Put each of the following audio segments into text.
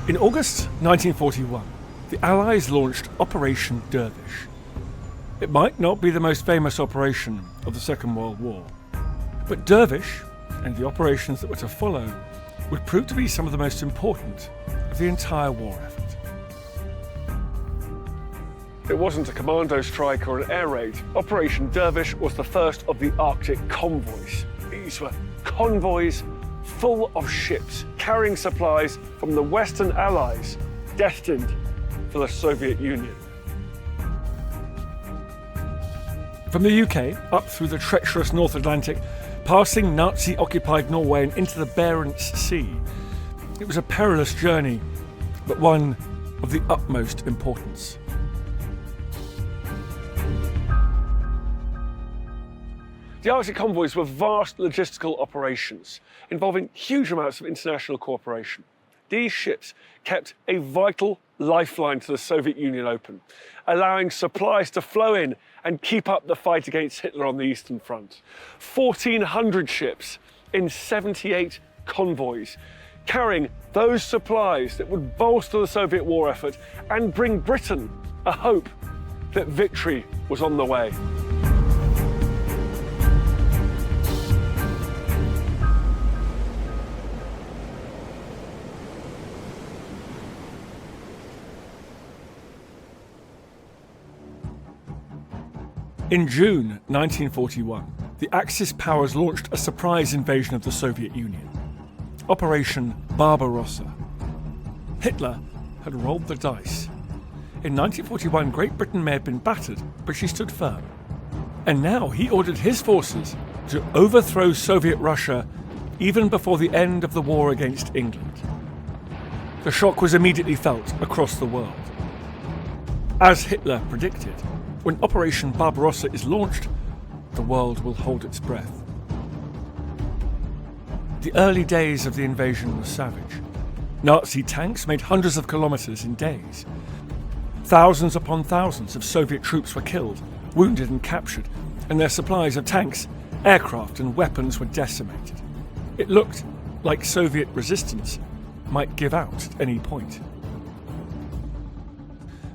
In August 1941, the Allies launched Operation Dervish. It might not be the most famous operation of the Second World War, but Dervish and the operations that were to follow would prove to be some of the most important of the entire war effort. It wasn't a commando strike or an air raid. Operation Dervish was the first of the Arctic convoys. These were convoys full of ships carrying supplies from the Western Allies destined for the Soviet Union. From the UK up through the treacherous North Atlantic, passing Nazi-occupied Norway and into the Barents Sea, it was a perilous journey, but one of the utmost importance. The Arctic convoys were vast logistical operations involving huge amounts of international cooperation. These ships kept a vital lifeline to the Soviet Union open, allowing supplies to flow in and keep up the fight against Hitler on the Eastern Front. 1,400 ships in 78 convoys, carrying those supplies that would bolster the Soviet war effort and bring Britain a hope that victory was on the way. In June 1941, the Axis powers launched a surprise invasion of the Soviet Union, Operation Barbarossa. Hitler had rolled the dice. In 1941, Great Britain may have been battered, but she stood firm. And now he ordered his forces to overthrow Soviet Russia even before the end of the war against England. The shock was immediately felt across the world. As Hitler predicted, when Operation Barbarossa is launched, the world will hold its breath. The early days of the invasion were savage. Nazi tanks made hundreds of kilometers in days. Thousands upon thousands of Soviet troops were killed, wounded and captured, and their supplies of tanks, aircraft and weapons were decimated. It looked like Soviet resistance might give out at any point.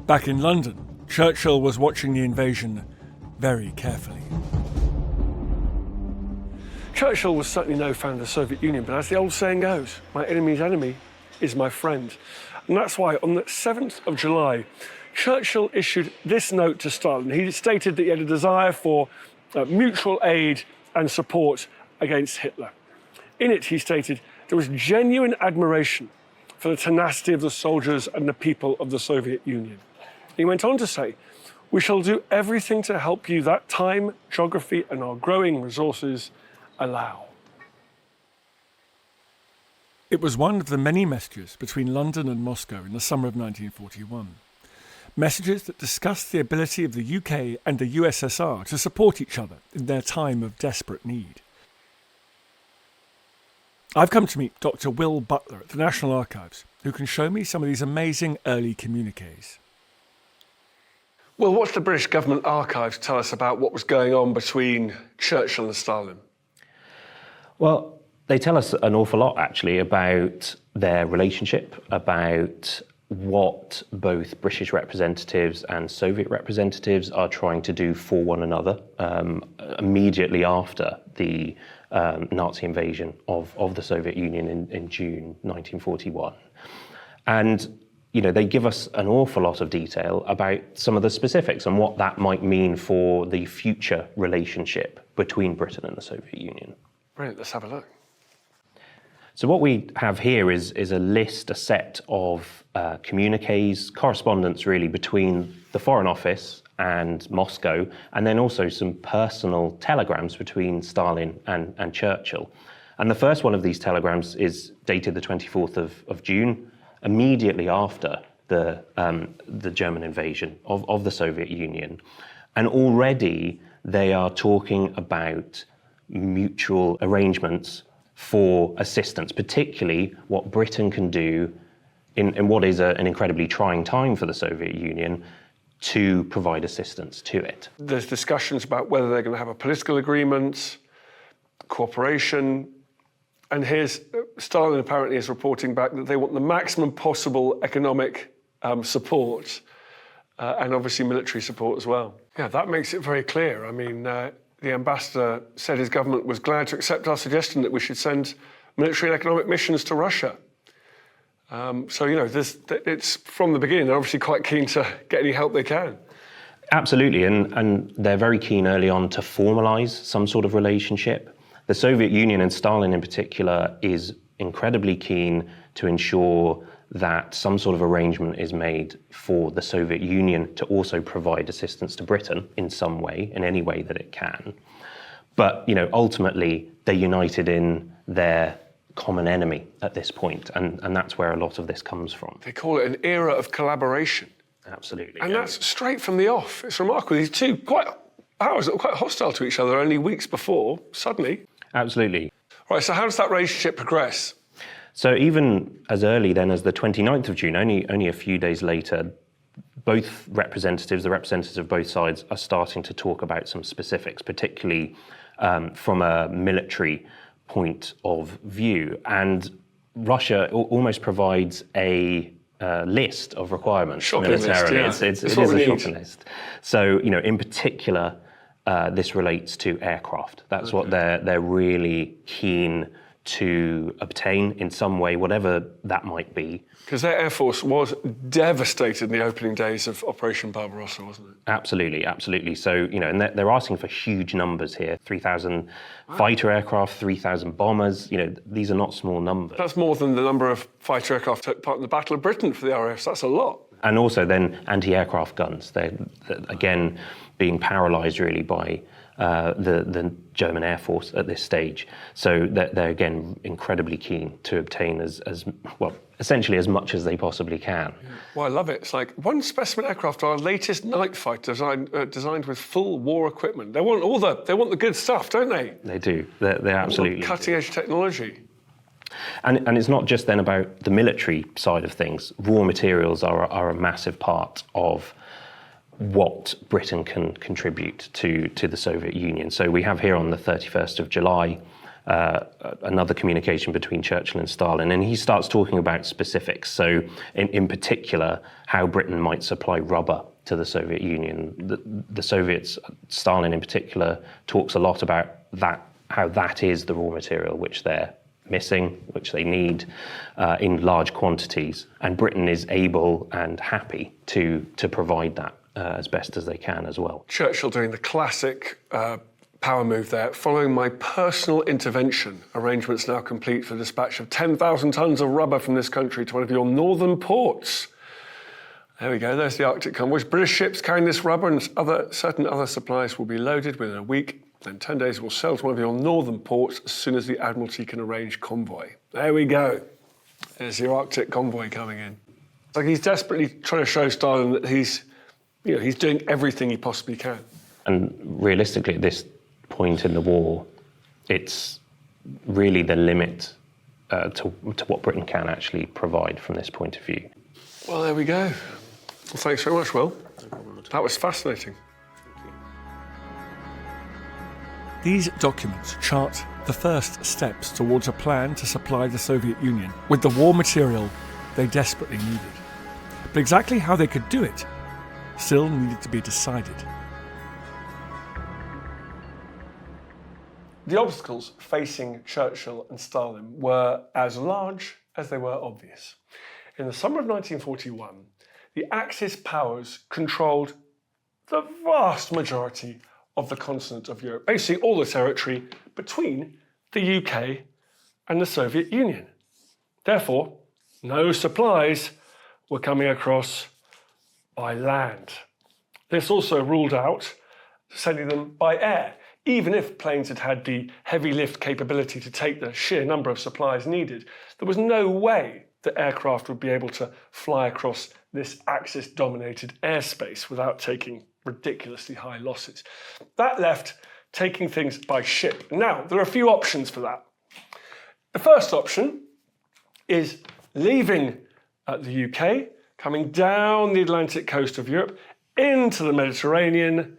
Back in London, Churchill was watching the invasion very carefully. Churchill was certainly no fan of the Soviet Union, but as the old saying goes, my enemy's enemy is my friend. And that's why on the 7th of July, Churchill issued this note to Stalin. He stated that he had a desire for mutual aid and support against Hitler. In it, he stated there was genuine admiration for the tenacity of the soldiers and the people of the Soviet Union. He went on to say, "We shall do everything to help you that time, geography, and our growing resources allow." It was one of the many messages between London and Moscow in the summer of 1941. Messages that discussed the ability of the UK and the USSR to support each other in their time of desperate need. I've come to meet Dr. Will Butler at the National Archives, who can show me some of these amazing early communiques. Well, what's the British government archives tell us about what was going on between Churchill and Stalin? Well, they tell us an awful lot, actually, about their relationship, about what both British representatives and Soviet representatives are trying to do for one another immediately after the Nazi invasion of the Soviet Union in June 1941. And they give us an awful lot of detail about some of the specifics and what that might mean for the future relationship between Britain and the Soviet Union. Brilliant, let's have a look. So what we have here is a set of communiques, correspondence really between the Foreign Office and Moscow, and then also some personal telegrams between Stalin and Churchill. And the first one of these telegrams is dated the 24th of June, immediately after the German invasion of the Soviet Union. And already they are talking about mutual arrangements for assistance, particularly what Britain can do in what is an incredibly trying time for the Soviet Union to provide assistance to it. There's discussions about whether they're going to have a political agreement, cooperation, and here's Stalin apparently is reporting back that they want the maximum possible economic support and obviously military support as well. Yeah, that makes it very clear. I mean, the ambassador said his government was glad to accept our suggestion that we should send military and economic missions to Russia. So, it's from the beginning, they're obviously quite keen to get any help they can. Absolutely, and they're very keen early on to formalise some sort of relationship. The Soviet Union, and Stalin in particular, is incredibly keen to ensure that some sort of arrangement is made for the Soviet Union to also provide assistance to Britain in some way, in any way that it can. But, ultimately, they're united in their common enemy at this point, and that's where a lot of this comes from. They call it an era of collaboration. Absolutely. And that's straight from the off. It's remarkable. These two powers that were quite hostile to each other only weeks before, suddenly. Absolutely. Right, so how does that relationship progress? So even as early then as the 29th of June, only a few days later, the representatives of both sides are starting to talk about some specifics, particularly from a military point of view. And Russia almost provides a list of requirements militarily. List, yeah. It is a shopping list. So, in particular, this relates to aircraft. That's what they're really keen to obtain in some way, whatever that might be. Because their Air Force was devastated in the opening days of Operation Barbarossa, wasn't it? Absolutely, absolutely. So, and they're asking for huge numbers here. 3,000 fighter aircraft, 3,000 bombers. These are not small numbers. That's more than the number of fighter aircraft took part in the Battle of Britain for the RAF. That's a lot. And also then anti-aircraft guns. They're again, being paralysed really by the German Air Force at this stage. So they're again incredibly keen to obtain essentially as much as they possibly can. Yeah. Well, I love it. It's like one specimen aircraft, our latest night fighter designed with full war equipment. They want the good stuff, don't they? They do. They absolutely cutting edge technology. And it's not just then about the military side of things. Raw materials are a massive part of what Britain can contribute to the Soviet Union. So we have here on the 31st of July another communication between Churchill and Stalin, and he starts talking about specifics. So in particular, how Britain might supply rubber to the Soviet Union. The Soviets, Stalin in particular, talks a lot about that, how that is the raw material which they're missing, which they need in large quantities, and Britain is able and happy to provide that as best as they can as well. Churchill doing the classic power move there. Following my personal intervention, arrangements now complete for the dispatch of 10,000 tons of rubber from this country to one of your northern ports. There we go, there's the Arctic convoys. British ships carrying this rubber and certain other supplies will be loaded within a week. Then 10 days will sail to one of your northern ports as soon as the Admiralty can arrange convoy. There we go. There's your Arctic convoy coming in. It's like he's desperately trying to show Stalin that he's doing everything he possibly can. And realistically, at this point in the war, it's really the limit to what Britain can actually provide from this point of view. Well, there we go. Well, thanks very much, Will. No problem at all. That was fascinating. These documents chart the first steps towards a plan to supply the Soviet Union with the war material they desperately needed. But exactly how they could do it still needed to be decided. The obstacles facing Churchill and Stalin were as large as they were obvious. In the summer of 1941, the Axis powers controlled the vast majority of the continent of Europe, basically all the territory between the UK and the Soviet Union. Therefore, no supplies were coming across by land. This also ruled out sending them by air, even if planes had had the heavy lift capability to take the sheer number of supplies needed. There was no way that aircraft would be able to fly across this Axis-dominated airspace without taking ridiculously high losses. That left taking things by ship. Now, there are a few options for that. The first option is leaving the UK, coming down the Atlantic coast of Europe, into the Mediterranean,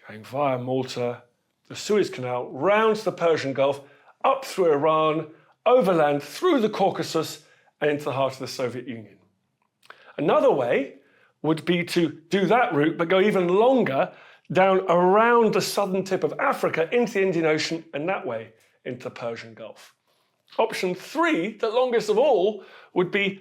going via Malta, the Suez Canal, round to the Persian Gulf, up through Iran, overland through the Caucasus and into the heart of the Soviet Union. Another way would be to do that route, but go even longer down around the southern tip of Africa into the Indian Ocean and that way into the Persian Gulf. Option 3, the longest of all, would be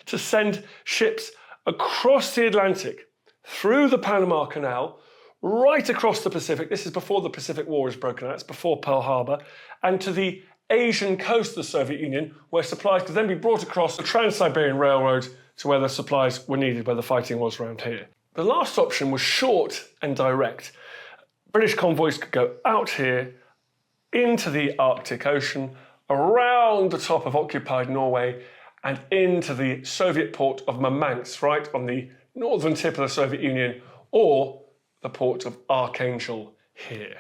to send ships across the Atlantic, through the Panama Canal, right across the Pacific. This is before the Pacific War is broken out, it's before Pearl Harbor, and to the Asian coast of the Soviet Union, where supplies could then be brought across the Trans-Siberian Railroad to where the supplies were needed, where the fighting was around here. The last option was short and direct. British convoys could go out here into the Arctic Ocean, around the top of occupied Norway, and into the Soviet port of Murmansk, right on the northern tip of the Soviet Union, or the port of Archangel here.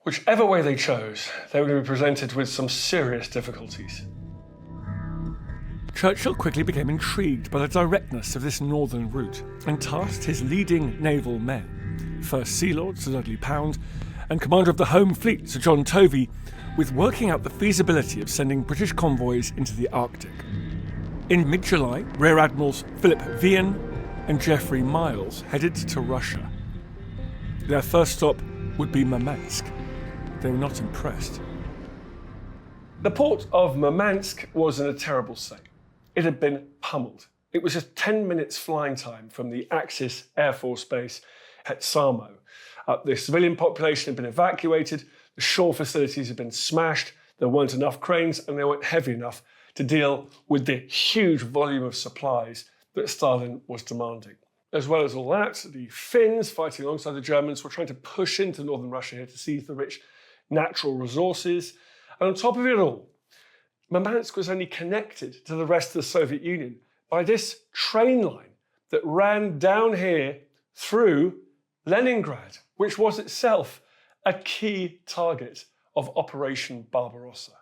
Whichever way they chose, they would be presented with some serious difficulties. Churchill quickly became intrigued by the directness of this northern route and tasked his leading naval men, First Sea Lord Sir Dudley Pound and Commander of the Home Fleet Sir John Tovey, with working out the feasibility of sending British convoys into the Arctic. In mid-July, Rear Admirals Philip Vian and Geoffrey Miles headed to Russia. Their first stop would be Murmansk. They were not impressed. The port of Murmansk was in a terrible state. It had been pummeled. It was just 10 minutes flying time from the Axis Air Force Base at Samo. The civilian population had been evacuated, the shore facilities had been smashed, there weren't enough cranes and they weren't heavy enough to deal with the huge volume of supplies that Stalin was demanding. As well as all that, the Finns, fighting alongside the Germans, were trying to push into northern Russia here to seize the rich natural resources. And on top of it all, Murmansk was only connected to the rest of the Soviet Union by this train line that ran down here through Leningrad, which was itself a key target of Operation Barbarossa.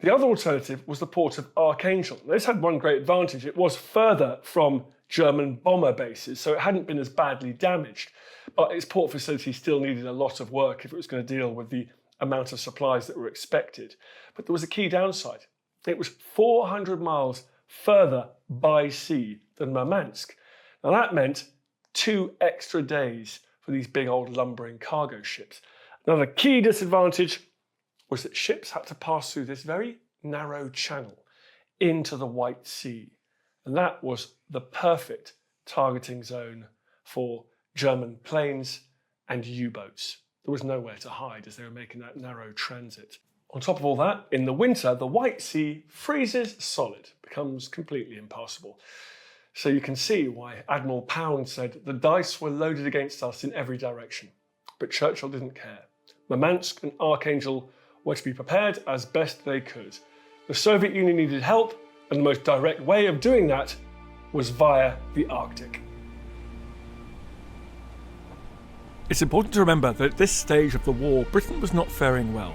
The other alternative was the port of Archangel. This had one great advantage. It was further from German bomber bases, so it hadn't been as badly damaged, but its port facility still needed a lot of work if it was going to deal with the amount of supplies that were expected. But there was a key downside. It was 400 miles further by sea than Murmansk. Now that meant 2 extra days for these big old lumbering cargo ships. Another key disadvantage was that ships had to pass through this very narrow channel into the White Sea. And that was the perfect targeting zone for German planes and U-boats. There was nowhere to hide as they were making that narrow transit. On top of all that, in the winter, the White Sea freezes solid, becomes completely impassable. So you can see why Admiral Pound said the dice were loaded against us in every direction. But Churchill didn't care. Murmansk and Archangel were to be prepared as best they could. The Soviet Union needed help, and the most direct way of doing that was via the Arctic. It's important to remember that at this stage of the war, Britain was not faring well.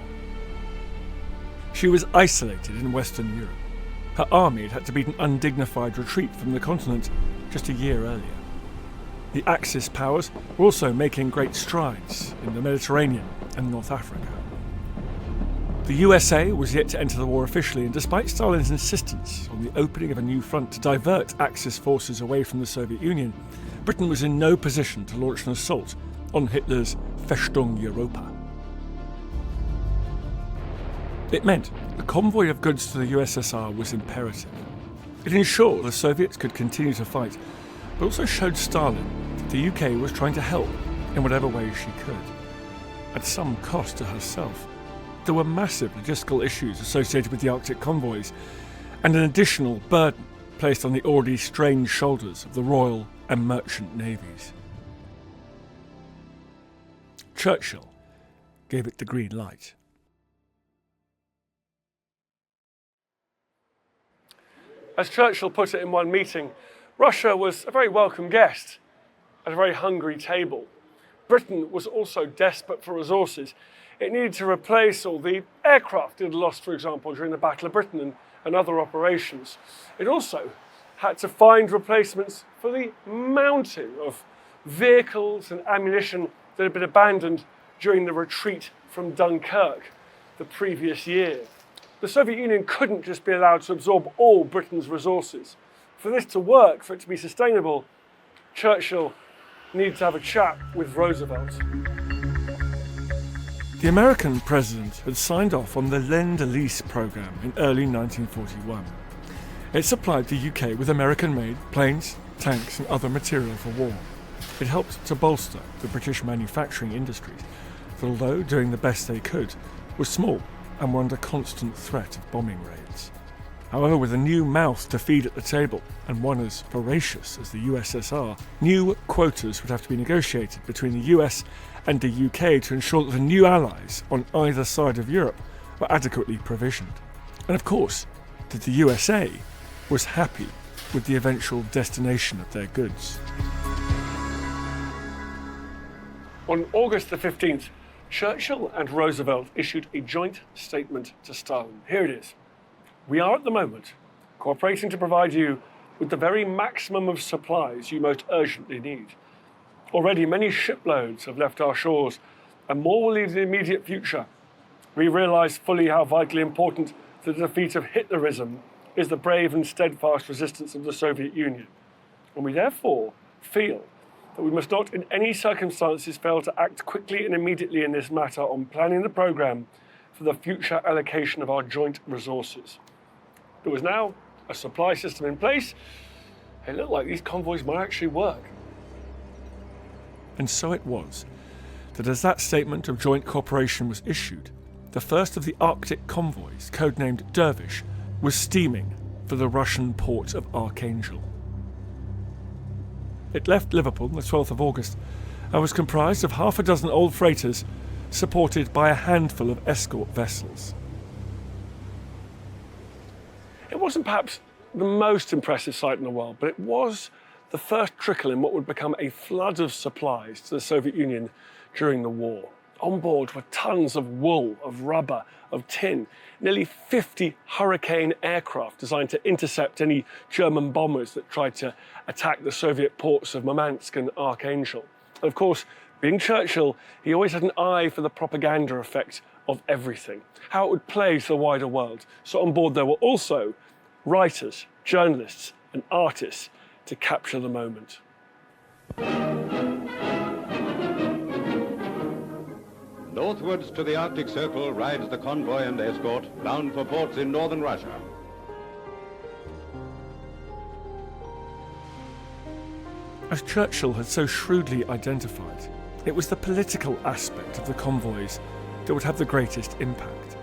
She was isolated in Western Europe. Her army had had to beat an undignified retreat from the continent just a year earlier. The Axis powers were also making great strides in the Mediterranean and North Africa. The USA was yet to enter the war officially, and despite Stalin's insistence on the opening of a new front to divert Axis forces away from the Soviet Union, Britain was in no position to launch an assault on Hitler's Festung Europa. It meant a convoy of goods to the USSR was imperative. It ensured the Soviets could continue to fight, but also showed Stalin that the UK was trying to help in whatever way she could, at some cost to herself. There were massive logistical issues associated with the Arctic convoys, and an additional burden placed on the already strained shoulders of the Royal and Merchant Navies. Churchill gave it the green light. As Churchill put it in one meeting, Russia was a very welcome guest at a very hungry table. Britain was also desperate for resources. It needed to replace all the aircraft it had lost, for example, during the Battle of Britain and other operations. It also had to find replacements for the mountain of vehicles and ammunition that had been abandoned during the retreat from Dunkirk the previous year. The Soviet Union couldn't just be allowed to absorb all Britain's resources. For this to work, for it to be sustainable, Churchill needed to have a chat with Roosevelt. The American president had signed off on the Lend-Lease program in early 1941. It supplied the UK with American-made planes, tanks and other material for war. It helped to bolster the British manufacturing industries that, although doing the best they could, were small and were under constant threat of bombing raids. However, with a new mouth to feed at the table, and one as voracious as the USSR, new quotas would have to be negotiated between the US and the UK to ensure that the new allies on either side of Europe were adequately provisioned. And of course, that the USA was happy with the eventual destination of their goods. On August the 15th, Churchill and Roosevelt issued a joint statement to Stalin. Here it is. We are at the moment cooperating to provide you with the very maximum of supplies you most urgently need. Already many shiploads have left our shores, and more will leave in the immediate future. We realise fully how vitally important the defeat of Hitlerism is the brave and steadfast resistance of the Soviet Union. And we therefore feel that we must not in any circumstances fail to act quickly and immediately in this matter on planning the programme for the future allocation of our joint resources. There was now a supply system in place. It looked like these convoys might actually work. And so it was that as that statement of joint cooperation was issued, the first of the Arctic convoys, codenamed Dervish, was steaming for the Russian port of Archangel. It left Liverpool on the 12th of August and was comprised of half a dozen old freighters supported by a handful of escort vessels. It wasn't perhaps the most impressive sight in the world, but it was the first trickle in what would become a flood of supplies to the Soviet Union during the war. On board were tons of wool, of rubber, of tin, nearly 50 Hurricane aircraft designed to intercept any German bombers that tried to attack the Soviet ports of Murmansk and Archangel. And of course, being Churchill, he always had an eye for the propaganda effect of everything, how it would play to the wider world. So on board there were also writers, journalists and artists to capture the moment. Northwards to the Arctic Circle rides the convoy and escort, bound for ports in northern Russia. As Churchill had so shrewdly identified, it was the political aspect of the convoys that would have the greatest impact.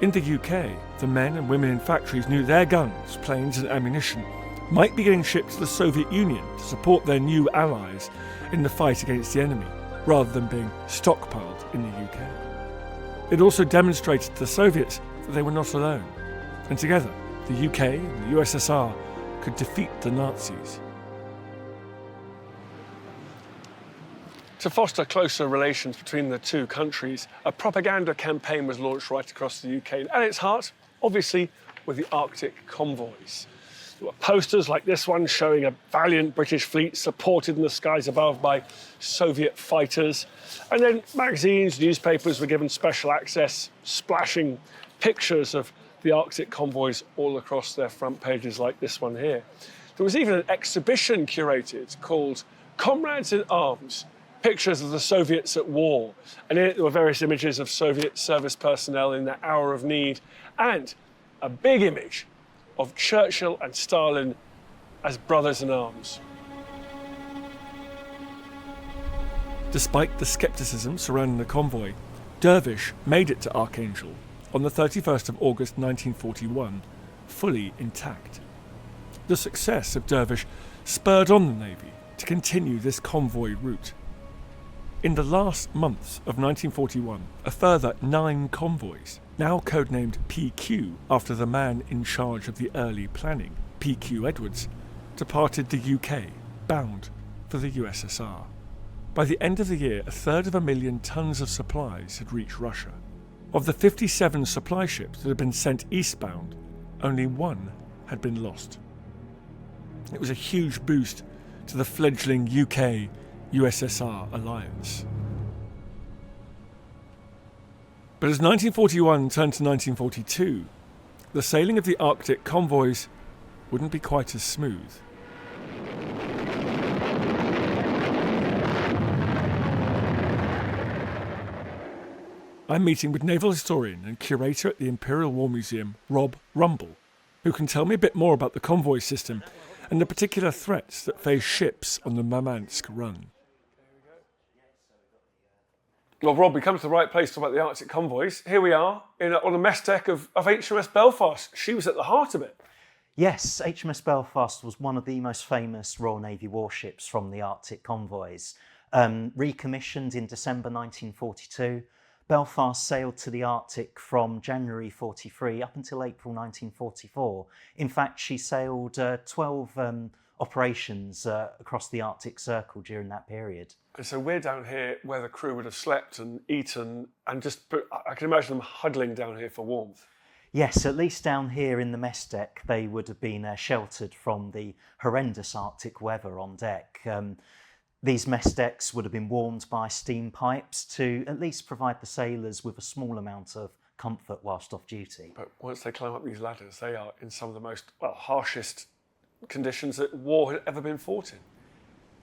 In the UK, the men and women in factories knew their guns, planes and ammunition might be getting shipped to the Soviet Union to support their new allies in the fight against the enemy, rather than being stockpiled in the UK. It also demonstrated to the Soviets that they were not alone, and together the UK and the USSR could defeat the Nazis. To foster closer relations between the two countries, a propaganda campaign was launched right across the UK. And at its heart, obviously, were the Arctic convoys. There were posters like this one showing a valiant British fleet supported in the skies above by Soviet fighters. And then magazines, newspapers were given special access, splashing pictures of the Arctic convoys all across their front pages like this one here. There was even an exhibition curated called Comrades in Arms, pictures of the Soviets at war. And in it there were various images of Soviet service personnel in their hour of need, and a big image of Churchill and Stalin as brothers in arms. Despite the scepticism surrounding the convoy, Dervish made it to Archangel on the 31st of August 1941, fully intact. The success of Dervish spurred on the Navy to continue this convoy route. In the last months of 1941, a further 9 convoys, now codenamed PQ after the man in charge of the early planning, PQ Edwards, departed the UK, bound for the USSR. By the end of the year, 250,000 tons of supplies had reached Russia. Of the 57 supply ships that had been sent eastbound, only 1 had been lost. It was a huge boost to the fledgling UK-USSR alliance. But as 1941 turned to 1942, the sailing of the Arctic convoys wouldn't be quite as smooth. I'm meeting with naval historian and curator at the Imperial War Museum, Rob Rumble, who can tell me a bit more about the convoy system and the particular threats that face ships on the Murmansk run. Well, Rob, we come to the right place to talk about the Arctic convoys. Here we are on the mess deck of HMS Belfast. She was at the heart of it. Yes, HMS Belfast was one of the most famous Royal Navy warships from the Arctic convoys. Recommissioned in December 1942, Belfast sailed to the Arctic from January 43 up until April 1944. In fact, she sailed 12 operations across the Arctic Circle during that period. And so we're down here where the crew would have slept and eaten, and I can imagine them huddling down here for warmth. Yes, at least down here in the mess deck, they would have been sheltered from the horrendous Arctic weather on deck. These mess decks would have been warmed by steam pipes to at least provide the sailors with a small amount of comfort whilst off duty. But once they climb up these ladders, they are in some of the most harshest conditions that war had ever been fought in.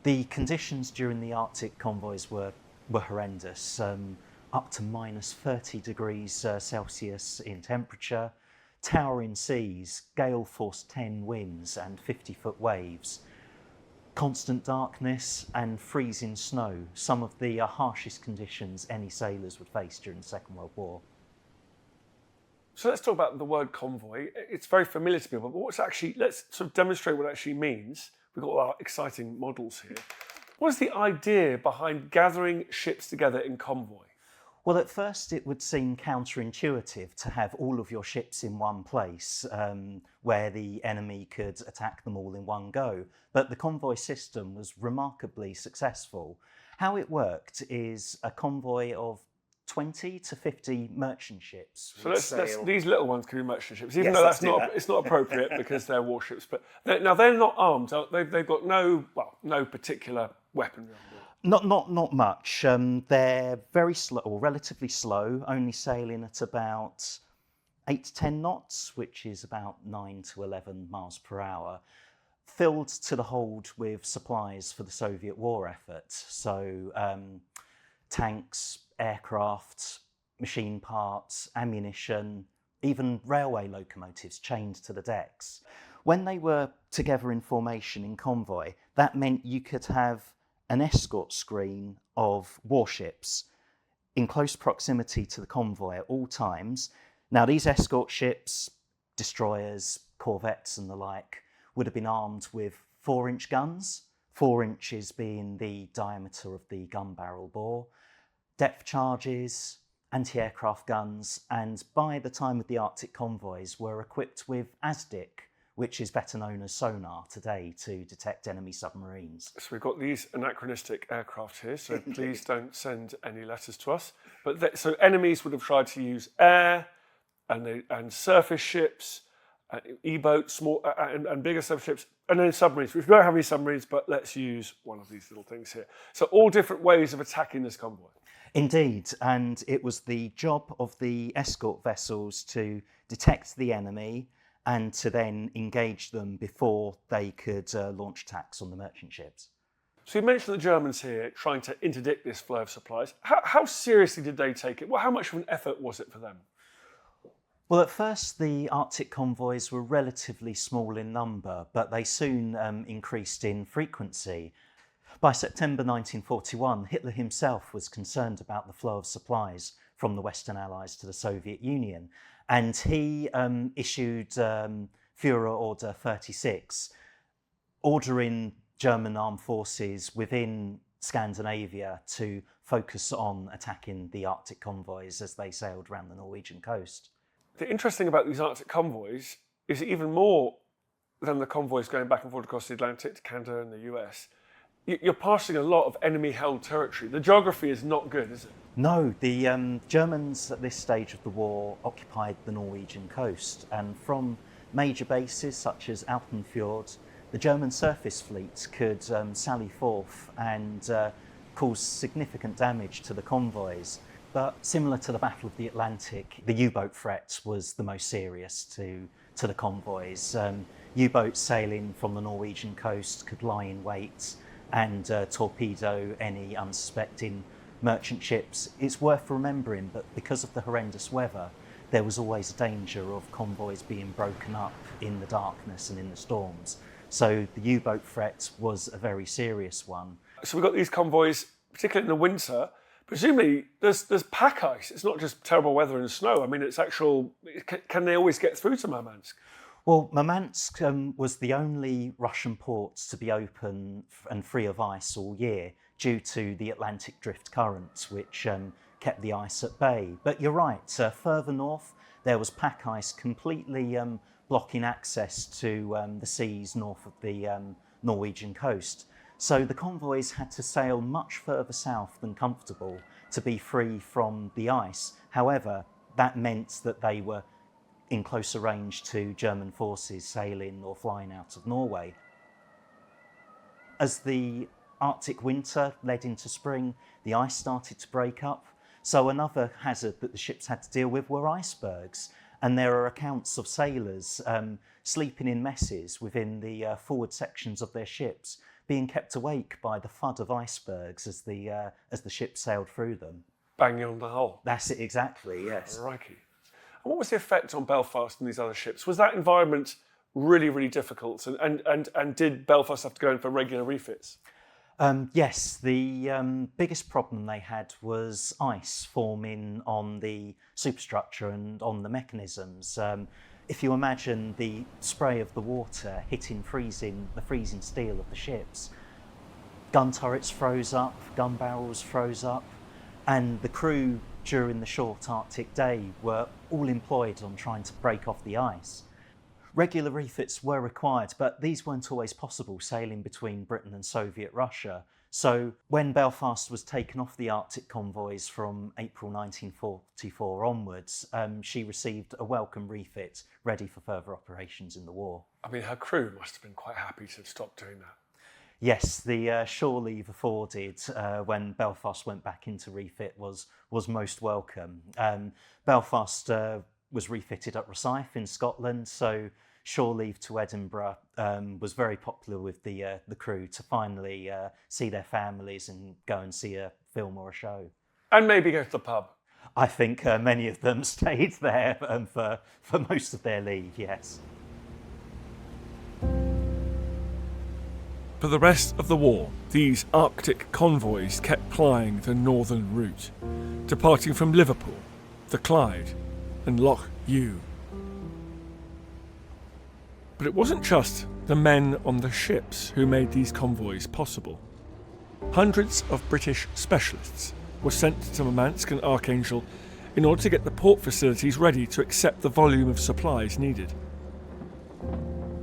The conditions during the Arctic convoys were horrendous, up to minus 30 degrees Celsius in temperature, towering seas, gale force 10 winds and 50-foot waves, constant darkness and freezing snow, some of the harshest conditions any sailors would face during the Second World War. So let's talk about the word convoy. It's very familiar to people, but let's sort of demonstrate what it actually means. We've got all our exciting models here. What is the idea behind gathering ships together in convoy? Well, at first it would seem counterintuitive to have all of your ships in one place where the enemy could attack them all in one go. But the convoy system was remarkably successful. How it worked is a convoy of 20 to 50 merchant ships. So these little ones can be merchant ships, even though it's not appropriate because they're warships. But they're not armed. They've got no particular weaponry on board. Not much. They're very slow, or relatively slow, only sailing at about 8 to 10 knots, which is about 9 to 11 miles per hour, filled to the hold with supplies for the Soviet war effort. So tanks, aircraft, machine parts, ammunition, even railway locomotives chained to the decks. When they were together in formation in convoy, that meant you could have an escort screen of warships in close proximity to the convoy at all times. Now, these escort ships, destroyers, corvettes and the like, would have been armed with 4-inch guns, 4 inches being the diameter of the gun barrel bore, depth charges, anti-aircraft guns, and by the time of the Arctic convoys were equipped with ASDIC, which is better known as sonar today, to detect enemy submarines. So we've got these anachronistic aircraft here, so please don't send any letters to us. But so enemies would have tried to use air and surface ships, E-boats, small and bigger surface ships, and then submarines. We don't have any submarines, but let's use one of these little things here. So all different ways of attacking this convoy. Indeed, and it was the job of the escort vessels to detect the enemy and to then engage them before they could launch attacks on the merchant ships. So you mentioned the Germans here trying to interdict this flow of supplies. How seriously did they take it? Well, how much of an effort was it for them? Well, at first the Arctic convoys were relatively small in number, but they soon increased in frequency. By September 1941, Hitler himself was concerned about the flow of supplies from the Western Allies to the Soviet Union, and he issued Führer Order 36, ordering German armed forces within Scandinavia to focus on attacking the Arctic convoys as they sailed around the Norwegian coast. The interesting about these Arctic convoys is even more than the convoys going back and forth across the Atlantic to Canada and the US. You're passing a lot of enemy-held territory. The geography is not good, is it? No, the Germans at this stage of the war occupied the Norwegian coast, and from major bases such as Alpenfjord, the German surface fleet could sally forth and cause significant damage to the convoys. but similar to the Battle of the Atlantic, the U-boat threat was the most serious to the convoys. U-boats sailing from the Norwegian coast could lie in wait and torpedo any unsuspecting merchant ships. It's worth remembering that because of the horrendous weather, there was always a danger of convoys being broken up in the darkness and in the storms. So the U-boat threat was a very serious one. So we've got these convoys, particularly in the winter. Presumably there's pack ice. It's not just terrible weather and snow. I mean, it's actual. Can they always get through to Murmansk? Well, Murmansk was the only Russian port to be open and free of ice all year due to the Atlantic drift currents, which kept the ice at bay. But you're right, further north, there was pack ice completely blocking access to the seas north of the Norwegian coast. So the convoys had to sail much further south than comfortable to be free from the ice. However, that meant that they were in closer range to German forces sailing or flying out of Norway. As the Arctic winter led into spring, the ice started to break up. So another hazard that the ships had to deal with were icebergs. And there are accounts of sailors sleeping in messes within the forward sections of their ships, being kept awake by the thud of icebergs as the ship sailed through them. Banging on the hull. That's it exactly, yes. Crikey. And what was the effect on Belfast and these other ships? Was that environment really, really difficult? And did Belfast have to go in for regular refits? Yes, the biggest problem they had was ice forming on the superstructure and on the mechanisms. If you imagine the spray of the water hitting the freezing steel of the ships, gun turrets froze up, gun barrels froze up, and the crew during the short Arctic day were all employed on trying to break off the ice. Regular refits were required, but these weren't always possible sailing between Britain and Soviet Russia. So when Belfast was taken off the Arctic convoys from April 1944 onwards, she received a welcome refit ready for further operations in the war. I mean, her crew must have been quite happy to stop doing that. Yes, the shore leave afforded when Belfast went back into refit was most welcome. Belfast was refitted at Rosyth in Scotland, so shore leave to Edinburgh was very popular with the crew to finally see their families and go and see a film or a show. And maybe go to the pub. I think many of them stayed there for most of their leave, yes. For the rest of the war, these Arctic convoys kept plying the northern route, departing from Liverpool, the Clyde, and Loch Ewe. But it wasn't just the men on the ships who made these convoys possible. Hundreds of British specialists were sent to Murmansk and Archangel in order to get the port facilities ready to accept the volume of supplies needed.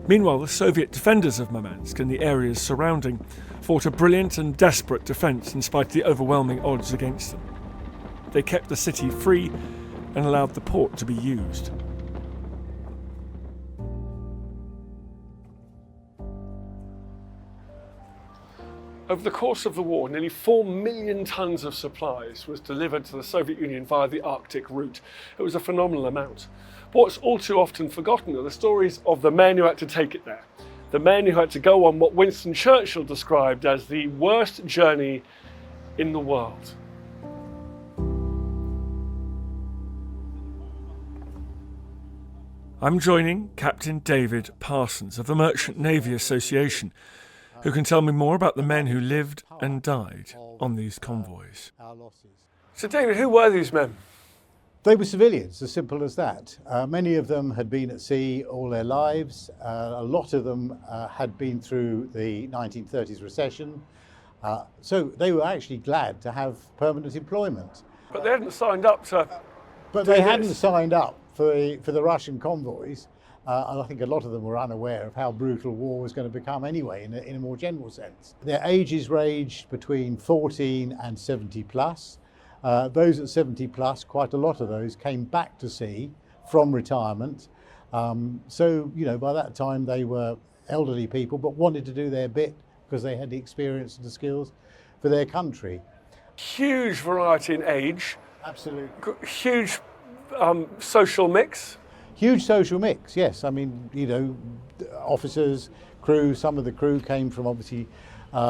Meanwhile, the Soviet defenders of Murmansk and the areas surrounding fought a brilliant and desperate defence in spite of the overwhelming odds against them. They kept the city free and allowed the port to be used. Over the course of the war, nearly 4 million tonnes of supplies was delivered to the Soviet Union via the Arctic route. It was a phenomenal amount. What's all too often forgotten are the stories of the men who had to take it there. The men who had to go on what Winston Churchill described as the worst journey in the world. I'm joining Captain David Parsons of the Merchant Navy Association, who can tell me more about the men who lived and died on these convoys. So David, who were these men? They were civilians, as simple as that. Many of them had been at sea all their lives. A lot of them had been through the 1930s recession. So they were actually glad to have permanent employment. But they hadn't signed up to... But they hadn't signed up for the Russian convoys. And I think a lot of them were unaware of how brutal war was going to become anyway, in a more general sense. Their ages ranged between 14 and 70 plus. Those at 70 plus, quite a lot of those came back to sea from retirement. So, you know, by that time they were elderly people, but wanted to do their bit because they had the experience and the skills for their country. Huge variety in age, Absolutely. Huge social mix. Huge social mix, yes. I mean, you know, officers, crew, some of the crew came from obviously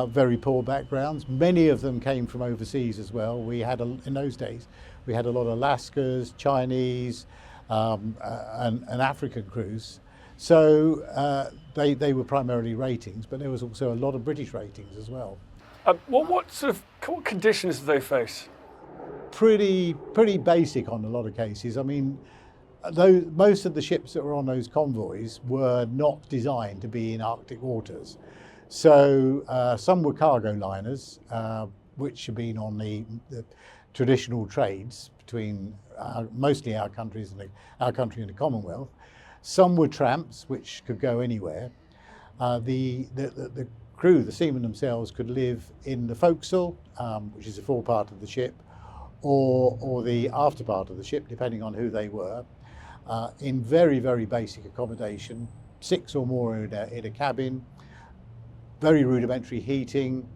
very poor backgrounds. Many of them came from overseas as well. We had, in those days, we had a lot of Lascars, Chinese, and African crews. So they were primarily ratings, but there was also a lot of British ratings as well. What conditions did they face? Pretty basic on a lot of cases. I mean, most of the ships that were on those convoys were not designed to be in Arctic waters. So some were cargo liners, which have been on the traditional trades between mostly our country and the Commonwealth. Some were tramps, which could go anywhere. The crew, the seamen themselves, could live in the forecastle, which is the fore part of the ship, or the after part of the ship, depending on who they were, in very, very basic accommodation, 6 or more in a cabin, very rudimentary heating.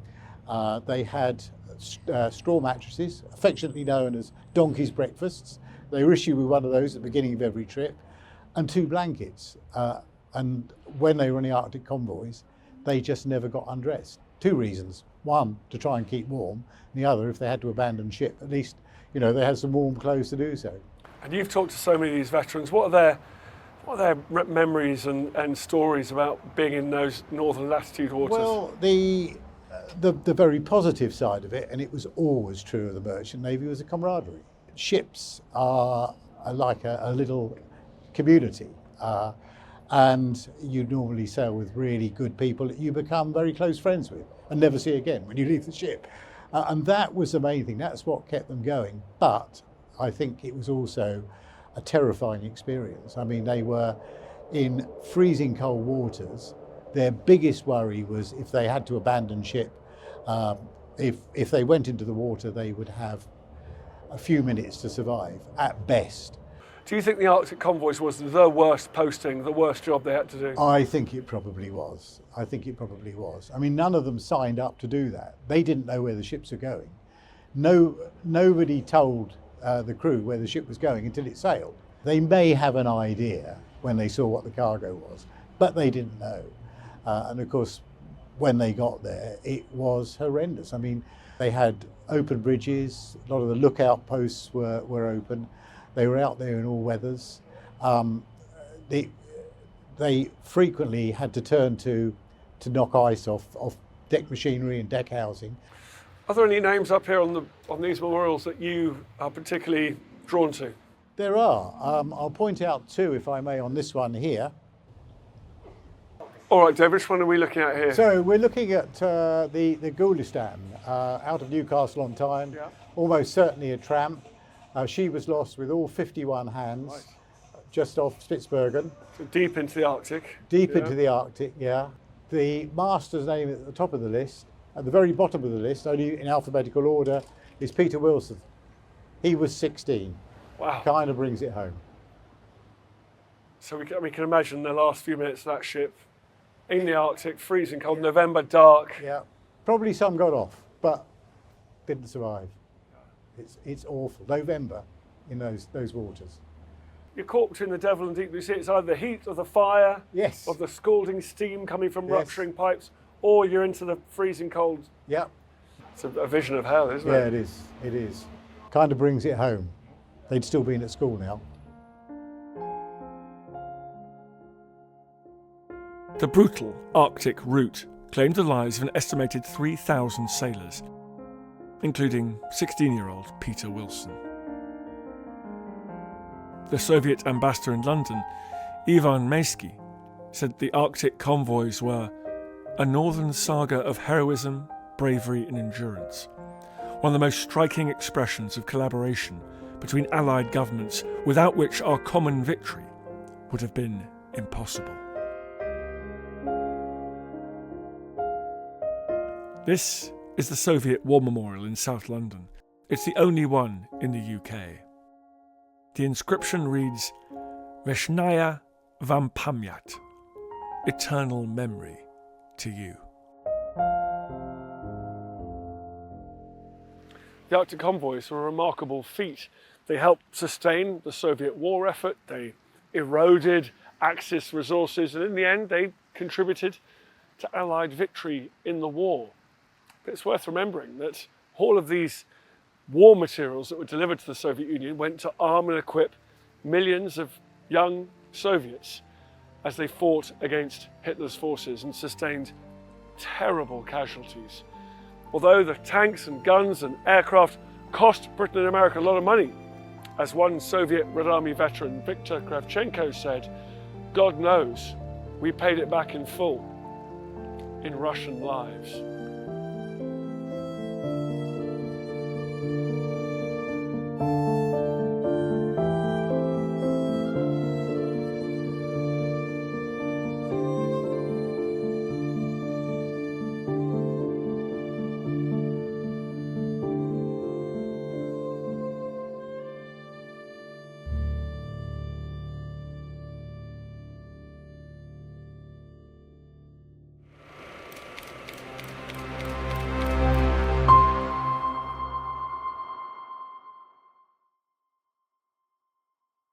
They had straw mattresses, affectionately known as donkey's breakfasts. They were issued with one of those at the beginning of every trip, and 2 blankets. And when they were on the Arctic convoys, they just never got undressed. 2 reasons. One, to try and keep warm. And the other, if they had to abandon ship, at least, you know, they had some warm clothes to do so. And you've talked to so many of these veterans. What are their memories and stories about being in those northern latitude waters? Well, the very positive side of it, and it was always true of the Merchant Navy, was the camaraderie. Ships are like a little community, and you normally sail with really good people that you become very close friends with and never see again when you leave the ship. And that was the main thing. That's what kept them going. But I think it was also a terrifying experience. I mean, they were in freezing cold waters. Their biggest worry was if they had to abandon ship, if they went into the water, they would have a few minutes to survive at best. Do you think the Arctic convoys was the worst posting, the worst job they had to do? I think it probably was. I mean, none of them signed up to do that. They didn't know where the ships were going. Nobody told the crew where the ship was going until it sailed. They may have an idea when they saw what the cargo was, but they didn't know. And of course, when they got there, it was horrendous. I mean, they had open bridges, a lot of the lookout posts were open. They were out there in all weathers. They frequently had to turn to knock ice off deck machinery and deck housing. Are there any names up here on these memorials that you are particularly drawn to? There are. I'll point out 2, if I may, on this one here. All right, Dervish, what are we looking at here? So we're looking at the Gulistan, out of Newcastle on Tyne, Yeah. almost certainly a tramp. She was lost with all 51 hands, Right. just off Spitsbergen. So deep into the Arctic. Deep Yeah. into the Arctic, yeah. The master's name at the top of the list, at the very bottom of the list, only in alphabetical order, is Peter Wilson. He was 16. Wow. Kind of brings it home. So we can imagine the last few minutes of that ship in the Arctic, freezing cold, November, dark. Yeah. Probably some got off, but didn't survive. It's awful. November in those waters. You're caught between the devil and deep blue sea. It's either the heat of the fire, Yes. of the scalding steam coming from Yes. rupturing pipes, or you're into the freezing cold. Yeah. It's a vision of hell, isn't Yeah, it? it is. It is. Kind of brings it home. They'd still been at school now. The brutal Arctic route claimed the lives of an estimated 3,000 sailors, including 16-year-old Peter Wilson. The Soviet ambassador in London, Ivan Maysky, said the Arctic convoys were a northern saga of heroism, bravery and endurance, one of the most striking expressions of collaboration between Allied governments without which our common victory would have been impossible. This is the Soviet War Memorial in South London. It's the only one in the UK. The inscription reads, Veshnaya Vam Pamyat, eternal memory to you. The Arctic convoys were a remarkable feat. They helped sustain the Soviet war effort, they eroded Axis resources, and in the end they contributed to Allied victory in the war. But it's worth remembering that all of these war materials that were delivered to the Soviet Union went to arm and equip millions of young Soviets as they fought against Hitler's forces and sustained terrible casualties. Although the tanks and guns and aircraft cost Britain and America a lot of money, as one Soviet Red Army veteran, Viktor Kravchenko, said, "God knows, we paid it back in full in Russian lives."